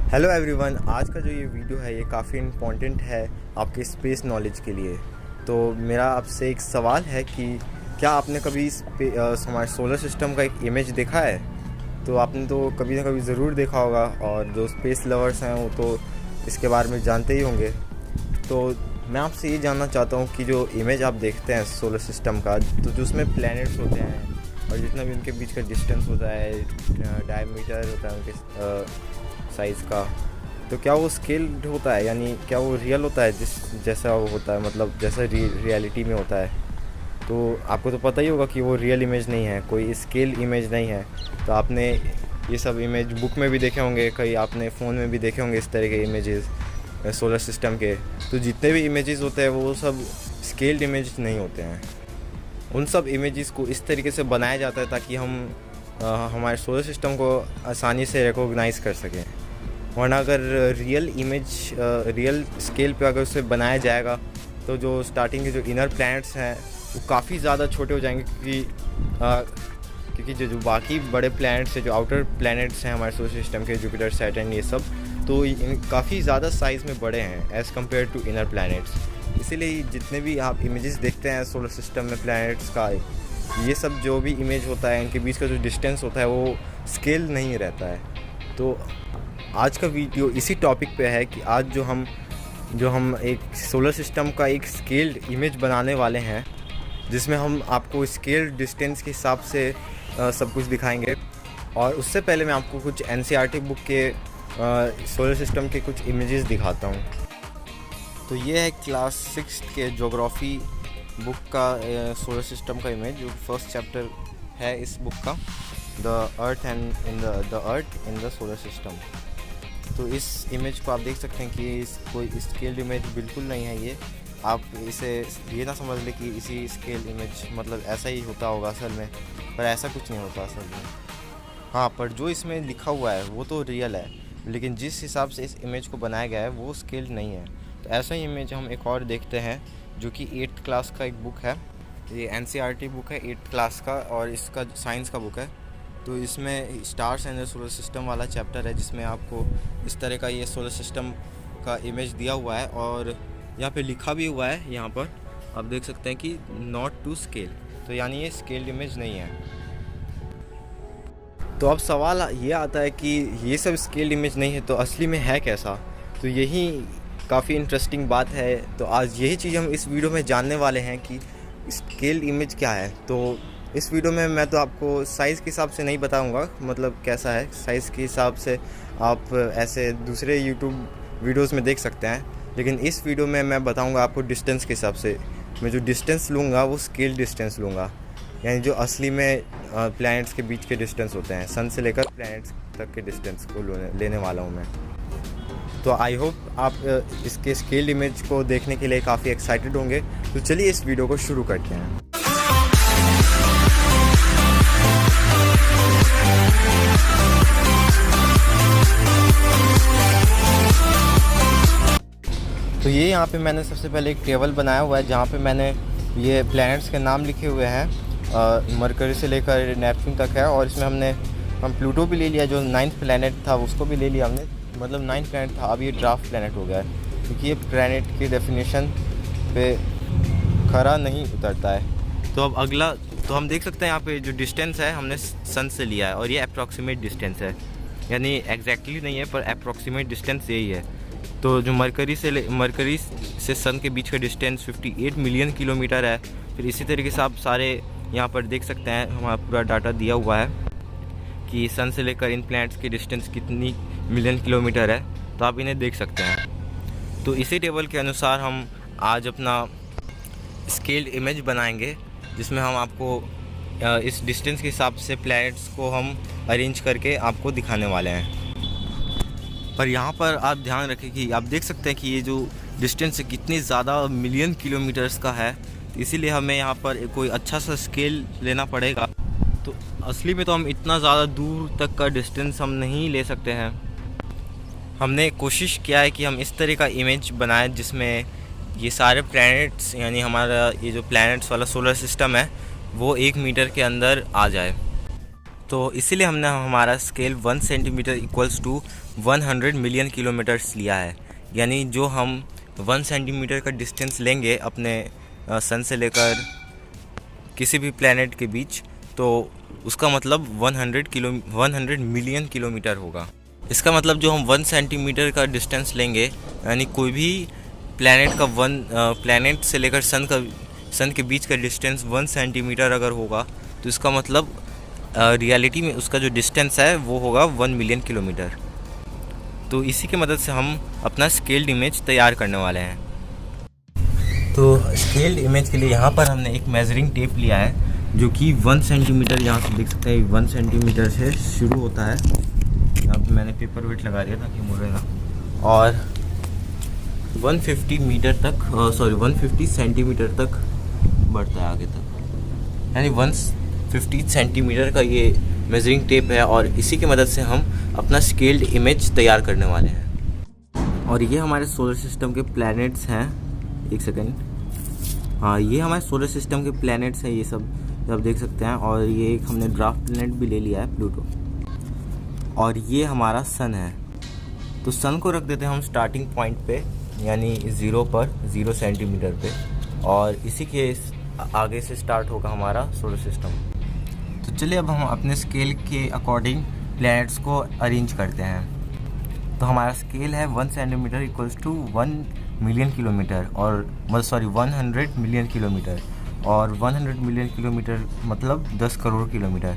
Hello everyone, आज का जो ये वीडियो है ये काफ़ी इम्पोर्टेंट है आपके स्पेस नॉलेज के लिए। तो मेरा आपसे एक सवाल है कि क्या आपने कभी हमारे सोलर सिस्टम का एक इमेज देखा है? तो आपने तो कभी ना कभी ज़रूर देखा होगा, और जो स्पेस लवर्स हैं वो तो इसके बारे में जानते ही होंगे। तो मैं आपसे ये जानना चाहता हूँ कि जो इमेज आप देखते हैं सोलर सिस्टम का, तो जो उसमें प्लैनेट्स होते हैं और जितना भी उनके बीच का डिस्टेंस होता है, डायमीटर होता है उनके साइज़ का, तो क्या वो स्केल्ड होता है? यानी क्या वो रियल होता है जैसा वो होता है, मतलब जैसा रियलिटी में होता है? तो आपको तो पता ही होगा कि वो रियल इमेज नहीं है, कोई स्केल इमेज नहीं है। तो आपने ये सब इमेज बुक में भी देखे होंगे, कहीं आपने फ़ोन में भी देखे होंगे इस तरह के इमेजेस सोलर सिस्टम के। तो जितने भी इमेजेस होते हैं वो सब स्केल्ड इमेज नहीं होते हैं। उन सब इमेजेस को इस तरीके से बनाया जाता है ताकि हम हमारे सोलर सिस्टम को आसानी से रिकॉग्नाइज़ कर सकें। वरना अगर रियल स्केल पे अगर उसे बनाया जाएगा तो जो स्टार्टिंग के जो इनर प्लैनेट्स हैं वो काफ़ी ज़्यादा छोटे हो जाएंगे, क्योंकि जो बाकी बड़े प्लैनेट्स हैं, जो आउटर प्लैनेट्स हैं हमारे सोलर सिस्टम के, जुपिटर, सैटर्न, ये सब तो काफ़ी ज़्यादा साइज़ में बड़े हैं as compared to inner planets. इसीलिए जितने भी आप इमेजेस देखते हैं सोलर सिस्टम में प्लैनेट्स का, ये सब जो भी इमेज होता है इनके बीच का जो डिस्टेंस होता है वो स्केल नहीं रहता है। तो आज का वीडियो इसी टॉपिक पे है कि आज जो हम एक सोलर सिस्टम का एक स्केल्ड इमेज बनाने वाले हैं, जिसमें हम आपको स्केल डिस्टेंस के हिसाब से सब कुछ दिखाएंगे। और उससे पहले मैं आपको कुछ एनसीईआरटी बुक के सोलर सिस्टम के कुछ इमेजेस दिखाता हूँ। तो ये है क्लास 6 के ज्योग्राफी बुक का सोलर सिस्टम का इमेज, जो फर्स्ट चैप्टर है इस बुक का, the earth in the solar system. तो इस इमेज को आप देख सकते हैं कि कोई स्केल्ड इमेज बिल्कुल नहीं है ये। आप इसे ये ना समझ लें कि इसी स्केल इमेज मतलब ऐसा ही होता होगा असल में, पर ऐसा कुछ नहीं होता असल में। हाँ, पर जो इसमें लिखा हुआ है वो तो रियल है, लेकिन जिस हिसाब से इस इमेज को बनाया गया है वो स्केल्ड नहीं है। तो ऐसा ही इमेज हम एक और देखते हैं, जो कि 8th क्लास का एक बुक है। ये एनसीईआरटी बुक है 8th क्लास का, और इसका साइंस का बुक है। तो इसमें स्टार्स एंड सोलर सिस्टम वाला चैप्टर है, जिसमें आपको इस तरह का ये सोलर सिस्टम का इमेज दिया हुआ है, और यहाँ पे लिखा भी हुआ है, यहाँ पर आप देख सकते हैं कि नॉट टू स्केल। तो यानी ये स्केल्ड इमेज नहीं है। तो अब सवाल ये आता है कि ये सब स्केल्ड इमेज नहीं है तो असली में है कैसा? तो यही काफ़ी इंटरेस्टिंग बात है। तो आज यही चीज़ हम इस वीडियो में जानने वाले हैं कि स्केल्ड इमेज क्या है। तो इस वीडियो में मैं तो आपको साइज़ के हिसाब से नहीं बताऊंगा, मतलब कैसा है साइज़ के हिसाब से आप ऐसे दूसरे यूट्यूब वीडियोस में देख सकते हैं, लेकिन इस वीडियो में मैं बताऊंगा आपको डिस्टेंस के हिसाब से। मैं जो डिस्टेंस लूँगा वो स्केल डिस्टेंस लूँगा, यानी जो असली में प्लैनेट्स के बीच के डिस्टेंस होते हैं, सन से लेकर प्लैनेट्स तक के डिस्टेंस को लेने वाला हूँ मैं। तो आई होप आप इसके स्केल इमेज को देखने के लिए काफ़ी एक्साइटेड होंगे। तो चलिए इस वीडियो को शुरू करते हैं। तो ये यहाँ पे मैंने सबसे पहले एक टेबल बनाया हुआ है, जहाँ पे मैंने ये प्लैनेट्स के नाम लिखे हुए हैं। मरकरी से लेकर नेपच्यून तक है, और इसमें हम प्लूटो भी ले लिया, जो 9th प्लैनेट था उसको भी ले लिया हमने, मतलब 9th प्लैनेट था, अब ये ड्राफ्ट प्लैनेट हो गया है, क्योंकि ये प्लैनेट की डेफिनेशन पे खरा नहीं उतरता है। तो अब अगला, तो हम देख सकते हैं यहाँ पे जो डिस्टेंस है हमने सन से लिया है, और ये अप्रॉक्सीमेट डिस्टेंस है, यानी एग्जैक्टली नहीं है पर अप्रॉक्सीमेट डिस्टेंस यही है। तो जो मरकरी से सन के बीच का डिस्टेंस 58 मिलियन किलोमीटर है। फिर इसी तरीके से आप सारे यहाँ पर देख सकते हैं, हमारा पूरा डाटा दिया हुआ है कि सन से लेकर इन प्लैनेट्स की डिस्टेंस कितनी मिलियन किलोमीटर है, तो आप इन्हें देख सकते हैं। तो इसी टेबल के अनुसार हम आज अपना स्केल्ड इमेज बनाएंगे, जिसमें हम आपको इस डिस्टेंस के हिसाब से प्लैनेट्स को हम अरेंज करके आपको दिखाने वाले हैं। पर यहाँ पर आप ध्यान रखें कि आप देख सकते हैं कि ये जो डिस्टेंस है कितनी ज़्यादा मिलियन किलोमीटर्स का है, इसीलिए हमें यहाँ पर कोई अच्छा सा स्केल लेना पड़ेगा। तो असली में तो हम इतना ज़्यादा दूर तक का डिस्टेंस हम नहीं ले सकते हैं। हमने कोशिश किया है कि हम इस तरह का इमेज बनाएं जिसमें ये सारे प्लैनेट्स, यानी हमारा ये जो प्लैनेट्स वाला सोलर सिस्टम है वो 1 मीटर के अंदर आ जाए। तो इसीलिए हमने हमारा scale 1 centimetre equals to 100 million kilometres लिया है। यानी जो हम 1 सेंटीमीटर का डिस्टेंस लेंगे अपने सन से लेकर किसी भी प्लैनेट के बीच, तो उसका मतलब 100 मिलियन किलोमीटर होगा। इसका मतलब जो हम 1 सेंटीमीटर का डिस्टेंस लेंगे, यानी कोई भी प्लैनेट का प्लैनेट से लेकर सन के बीच का डिस्टेंस 1 सेंटीमीटर अगर होगा, तो इसका मतलब रियलिटी में उसका जो डिस्टेंस है वो होगा 1 मिलियन किलोमीटर। तो इसी की मदद से हम अपना स्केल्ड इमेज तैयार करने वाले हैं। तो स्केल्ड इमेज के लिए यहाँ पर हमने एक मेजरिंग टेप लिया है जो कि 1 सेंटीमीटर, यहाँ से देख सकते हैं 1 सेंटीमीटर से शुरू होता है। यहाँ पे मैंने पेपर वेट लगा दिया ताकि मुड़े ना, और 150 मीटर तक 150 सेंटीमीटर तक बढ़ता है आगे तक, यानी 150 सेंटीमीटर का ये मेजरिंग टेप है। और इसी की मदद से हम अपना स्केल्ड इमेज तैयार करने वाले हैं। और ये हमारे सोलर सिस्टम के प्लैनेट्स हैं। एक सेकेंड, हाँ, ये हमारे सोलर सिस्टम के प्लैनेट्स हैं, ये सब आप देख सकते हैं। और ये एक हमने ड्राफ्ट प्लैनेट भी ले लिया है, प्लूटो। और ये हमारा सन है। तो सन को रख देते हैं हम स्टार्टिंग पॉइंट पे, यानी 0 सेंटीमीटर पे, और इसी के आगे से स्टार्ट होगा हमारा सोलर सिस्टम। तो चलिए अब हम अपने स्केल के अकॉर्डिंग प्लैनेट्स को अरेंज करते हैं। तो हमारा स्केल है 1 centimetre equals to 1 million kilometre, और 100 मिलियन किलोमीटर, और 100 मिलियन किलोमीटर मतलब 10 करोड़ किलोमीटर।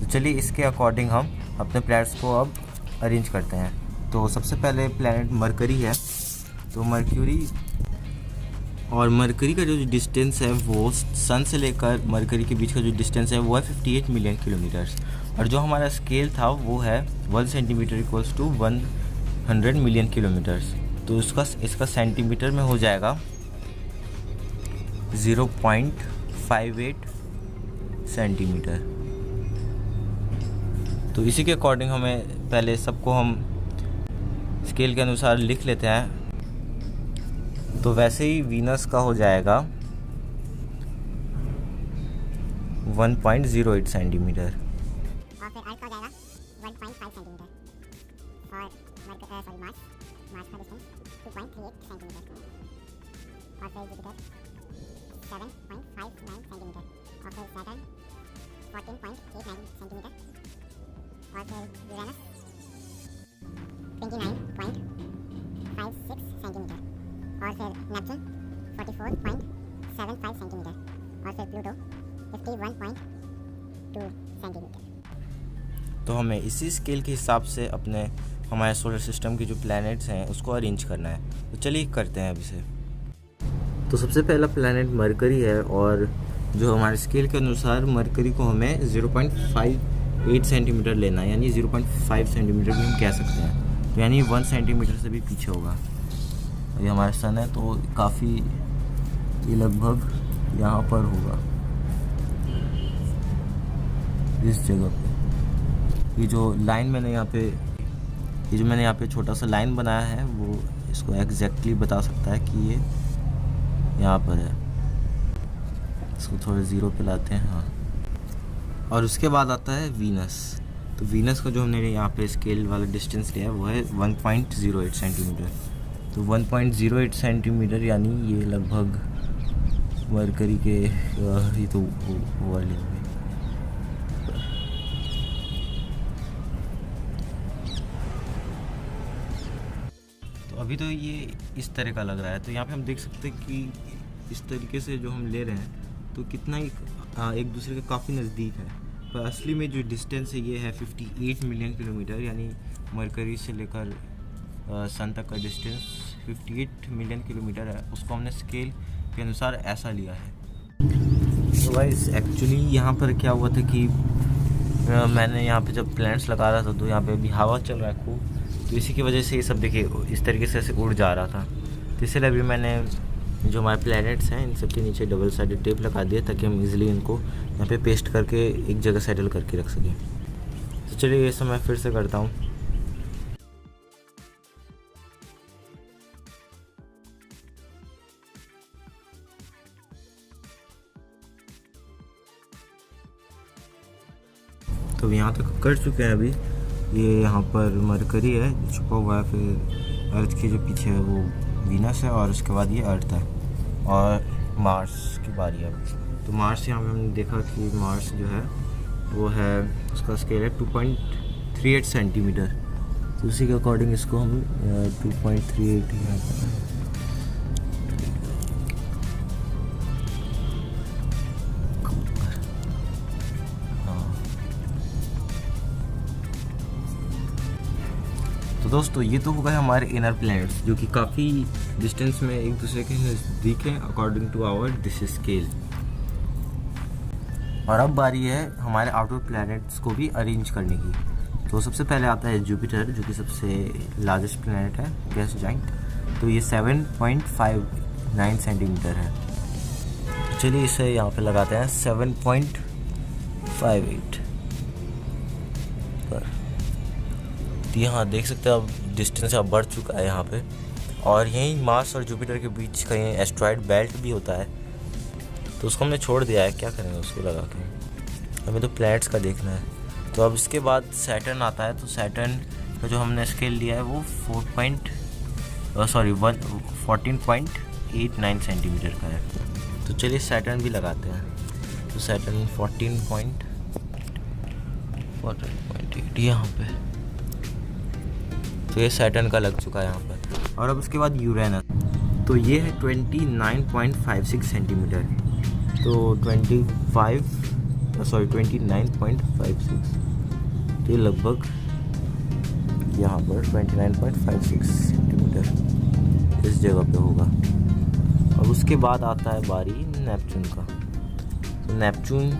तो चलिए इसके अकॉर्डिंग हम अपने प्लैनेट्स को अब अरेंज करते हैं। तो सबसे पहले प्लैनेट मरकरी है। तो मरकरी का जो डिस्टेंस है वो सन से लेकर मरकरी के बीच का जो डिस्टेंस है वो है 58 मिलियन किलोमीटर्स। और जो हमारा स्केल था वो है 1 centimetre equals to 100 million kilometres. तो इसका सेंटीमीटर में हो जाएगा 0.58 सेंटीमीटर। तो इसी के अकॉर्डिंग हमें पहले सबको हम स्केल के अनुसार लिख लेते हैं। तो वैसे ही वीनस का हो जाएगा 1.08 सेंटीमीटर, और फिर अर्थ का हो जाएगा 1.5 सेंटीमीटर, और मार्स का डिस्टेंस 2.38 सेंटीमीटर, और फिर जुपिटर 7.59 सेंटीमीटर, और फिर सैटर्न 14.89 सेंटीमीटर, और फिर यूरेनस 29.56 सेंटीमीटर, और फिर नेपच्यून 44.75 सेंटीमीटर, और फिर प्लूटो 51.2 सेंटीमीटर। तो हमें इसी स्केल के हिसाब से हमारे सोलर सिस्टम के जो प्लैनेट्स हैं उसको अरेंज करना है। तो चलिए करते हैं अब इसे। तो सबसे पहला प्लैनेट मरकरी है, और जो हमारे स्केल के अनुसार मरकरी को हमें 0.58 सेंटीमीटर लेना है, यानी 0.5 सेंटीमीटर भी हम कह सकते हैं। तो यानी 1 सेंटीमीटर से भी पीछे होगा। ये हमारा सन है, तो काफ़ी ये लगभग यहाँ पर होगा, इस जगह पे। ये जो मैंने यहाँ पे छोटा सा लाइन बनाया है वो इसको एग्जैक्टली बता सकता है कि ये यहाँ पर है। इसको थोड़े ज़ीरो पे लाते हैं, हाँ। और उसके बाद आता है वीनस। तो वीनस का जो हमने यहाँ पे स्केल वाला डिस्टेंस लिया है वो है 1.08 सेंटीमीटर। तो 1.08 सेंटीमीटर यानी ये लगभग मरकरी के ये तो हुआ लेंगे। तो अभी तो ये इस तरह का लग रहा है। तो यहाँ पे हम देख सकते हैं कि इस तरीके से जो हम ले रहे हैं तो कितना ही एक दूसरे के काफ़ी नज़दीक है। पर असली में जो डिस्टेंस है ये है 58 मिलियन किलोमीटर, यानी मरकरी से लेकर सन तक का डिस्टेंस 58 मिलियन किलोमीटर है। उसको हमने स्केल के अनुसार ऐसा लिया है। तो गाइस एक्चुअली यहाँ पर क्या हुआ था कि मैंने यहाँ पे जब प्लैनेट्स लगा रहा था तो यहाँ पे अभी हवा चल रहा है खूब, तो इसी की वजह से ये सब देखिए इस तरीके से ऐसे उड़ जा रहा था। तो इसलिए अभी मैंने जो हमारे प्लैनेट्स हैं इन सब के नीचे डबल साइडेड टेप लगा दिया ताकि हम इजीली इनको यहाँ पे पेस्ट करके एक जगह सेटल करके रख सकें। तो चलिए ये सब मैं फिर से करता हूँ। तो यहाँ तक कर चुके हैं अभी, ये यहाँ पर मरकरी है जो छुपा हुआ है, फिर अर्थ के जो पीछे है वो वीनस है, और उसके बाद ये अर्थ है, और मार्स की बारी है। तो मार्स यहाँ पे हमने देखा कि मार्स जो है वो है, उसका स्केल है 2.38 सेंटीमीटर। तो उसी के अकॉर्डिंग इसको हम 2.38 यहाँ पर तो दोस्तों ये तो हो गए हमारे इनर प्लैनेट्स जो कि काफ़ी डिस्टेंस में एक दूसरे के नज़दीक हैं according to our this scale. और अब बारी है हमारे आउटर प्लैनेट्स को भी अरेंज करने की। तो सबसे पहले आता है जुपिटर, जो कि सबसे लार्जेस्ट प्लैनेट है, गैस जाइंट। तो ये 7.59 सेंटीमीटर है। तो चलिए इसे यहाँ पे लगाते हैं 7.58 पर। तो यहाँ देख सकते हैं अब डिस्टेंस अब बढ़ चुका है यहाँ पे। और यहीं मार्स और जुपिटर के बीच कहीं एस्ट्रॉयड बेल्ट भी होता है, तो उसको हमने छोड़ दिया है। क्या करेंगे उसको लगा के, हमें तो प्लैनेट्स का देखना है। तो अब इसके बाद सैटर्न आता है। तो सैटर्न का जो हमने स्केल लिया है वो 14.89 सेंटीमीटर का है। तो चलिए सैटर्न भी लगाते हैं। तो सैटर्न 14.8 यहाँ पे। तो ये सैटर्न का लग चुका है यहाँ पर। और अब उसके बाद यूरेनस, तो ये है 29.56 सेंटीमीटर। तो 29.56, तो ये लगभग यहाँ पर 29.56 सेंटीमीटर इस जगह पे होगा। और उसके बाद आता है बारी नेपच्यून का। तो नेपच्यून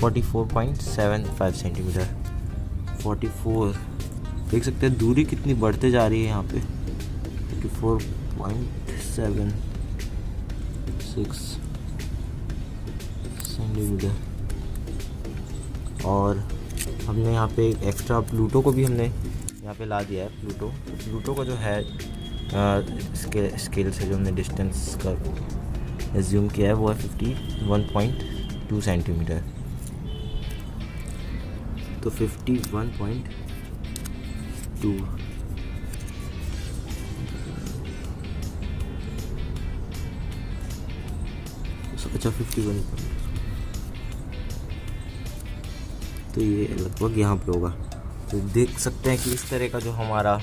44.75 सेंटीमीटर। 44, देख सकते हैं दूरी कितनी बढ़ते जा रही है यहाँ पे। 44.76 सेंटीमीटर। और हमने यहाँ पे एक एक्स्ट्रा प्लूटो को भी हमने यहाँ पे ला दिया है। प्लूटो का जो है स्केल से जो हमने डिस्टेंस का एज्यूम किया है वो है 51.2 सेंटीमीटर। तो 51.2 अच्छा 51, तो ये लगभग यहाँ पे होगा। तो देख सकते हैं कि इस तरह का जो हमारा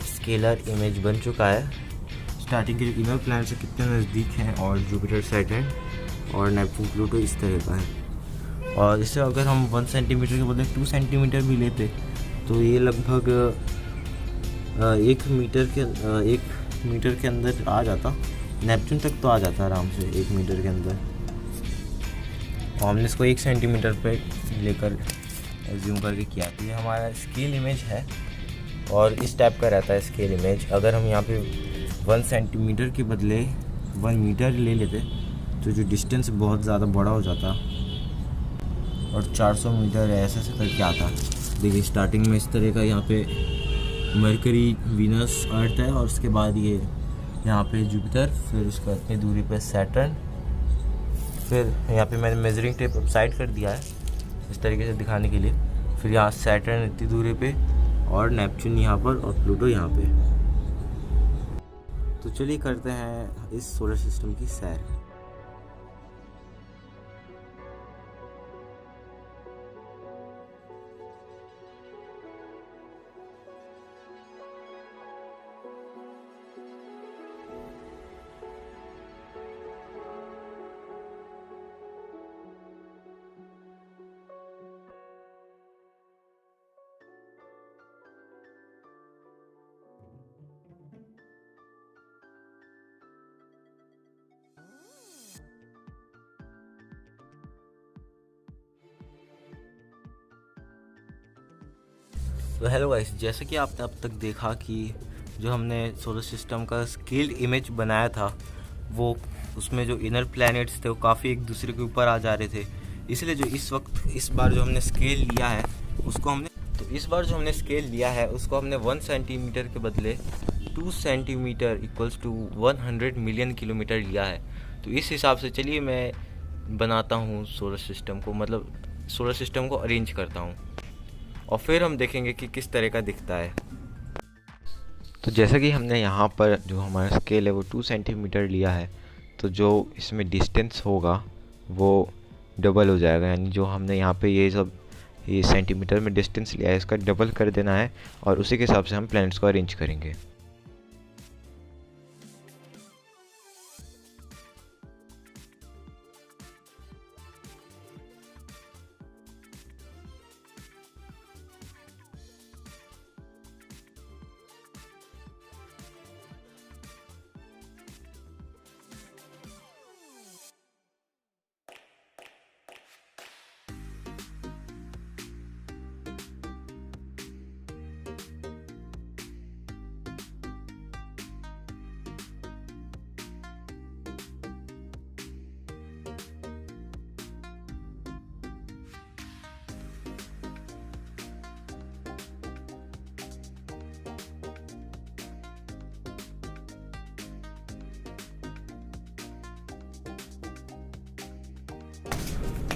स्केलर इमेज बन चुका है। स्टार्टिंग के जो इनर प्लैनेट से कितने नज़दीक हैं, और जुपिटर, सैटर्न और नेपच्यून, प्लूटो इस तरह का है। और इससे अगर हम 1 सेंटीमीटर के बदले 2 सेंटीमीटर भी लेते तो ये लगभग 1 मीटर के अंदर आ जाता। नेपच्यून तक तो आ जाता आराम से 1 मीटर के अंदर। और हमने इसको 1 सेंटीमीटर पे लेकर एज्यूम करके किया। तो ये हमारा स्केल इमेज है, और इस टाइप का रहता है स्केल इमेज। अगर हम यहाँ पे 1 सेंटीमीटर के बदले 1 मीटर ले लेते तो जो डिस्टेंस बहुत ज़्यादा बड़ा हो जाता, और 400 मीटर ऐसे करके आता। देखिए स्टार्टिंग में इस तरह का यहाँ पे मरकरी, वीनस, अर्थ है, और उसके बाद ये यहाँ पे जुपिटर, फिर उसका इतनी दूरी पे सैटर्न, फिर यहाँ पे मैंने मेजरिंग टेप साइड कर दिया है इस तरीके से दिखाने के लिए। फिर यहाँ सैटर्न इतनी दूरी पे, और नेपच्यून यहाँ पर, और प्लूटो यहाँ पे। तो चलिए करते हैं इस सोलर सिस्टम की सैर। तो हेलो गाइस, जैसे कि आपने अब तक देखा कि जो हमने सोलर सिस्टम का स्केल इमेज बनाया था, वो उसमें जो इनर प्लैनेट्स थे वो काफ़ी एक दूसरे के ऊपर आ जा रहे थे। इसलिए जो इस बार जो हमने स्केल लिया है उसको हमने 1 सेंटीमीटर के बदले 2 centimetre equals to 100 million kilometre लिया है। तो इस हिसाब से चलिए मैं बनाता हूँ सोलर सिस्टम को, मतलब सोलर सिस्टम को अरेंज करता हूँ। और फिर हम देखेंगे कि किस तरह का दिखता है। तो जैसा कि हमने यहाँ पर जो हमारा स्केल है वो 2 सेंटीमीटर लिया है, तो जो इसमें डिस्टेंस होगा वो डबल हो जाएगा, यानी जो हमने यहाँ पे ये सेंटीमीटर में डिस्टेंस लिया है इसका डबल कर देना है और उसी के हिसाब से हम प्लैनेट्स को अरेंज करेंगे।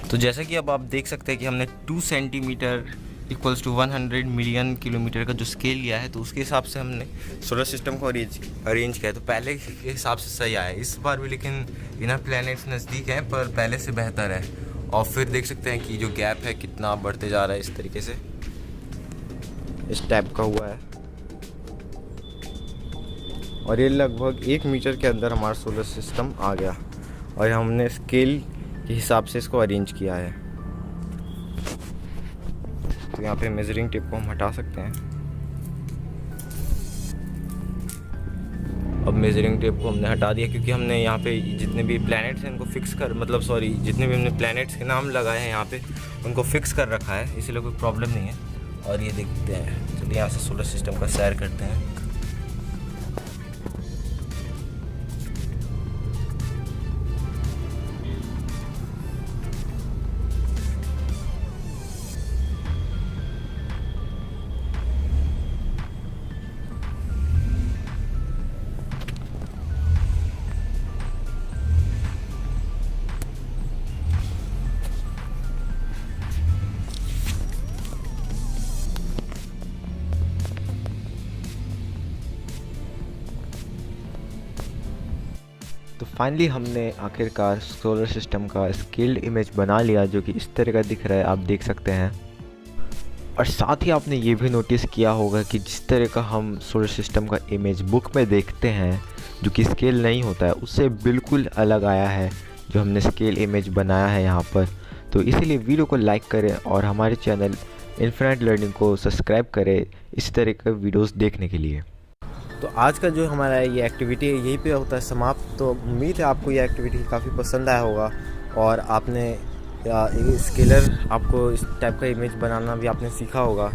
तो जैसा कि अब आप देख सकते हैं कि हमने 2 centimetre equals to 100 million kilometre का जो स्केल लिया है, तो उसके हिसाब से हमने सोलर सिस्टम को अरेंज किया है। तो पहले के हिसाब से सही आया है इस बार भी, लेकिन इनर प्लैनेट्स नज़दीक हैं पर पहले से बेहतर है। और फिर देख सकते हैं कि जो गैप है कितना बढ़ते जा रहा है, इस तरीके से इस टाइप का हुआ है। और ये लगभग 1 मीटर के अंदर हमारा सोलर सिस्टम आ गया और हमने स्केल के हिसाब से इसको अरेंज किया है। तो यहाँ पे मेजरिंग टेप को हम हटा सकते हैं। अब मेजरिंग टेप को हमने हटा दिया क्योंकि हमने यहाँ पे जितने भी प्लैनेट्स हैं उनको फिक्स कर जितने भी हमने प्लैनेट्स के नाम लगाए हैं यहाँ पे उनको फिक्स कर रखा है, इसलिए कोई प्रॉब्लम नहीं है। और ये देखते हैं, चलिए यहाँ से सोलर सिस्टम का सैर करते हैं। तो फाइनली हमने आखिरकार सोलर सिस्टम का स्केल्ड इमेज बना लिया, जो कि इस तरह का दिख रहा है, आप देख सकते हैं। और साथ ही आपने ये भी नोटिस किया होगा कि जिस तरह का हम सोलर सिस्टम का इमेज बुक में देखते हैं जो कि स्केल नहीं होता है, उससे बिल्कुल अलग आया है जो हमने स्केल इमेज बनाया है यहाँ पर। तो इसीलिए वीडियो को लाइक करें और हमारे चैनल इन्फिनिट लर्निंग को सब्सक्राइब करें इस तरह के वीडियोस देखने के लिए। तो आज का जो हमारा ये एक्टिविटी है यहीं पे होता है समाप्त। तो उम्मीद है आपको ये एक्टिविटी काफ़ी पसंद आया होगा और आपने स्केलर आपको इस टाइप का इमेज बनाना भी आपने सीखा होगा।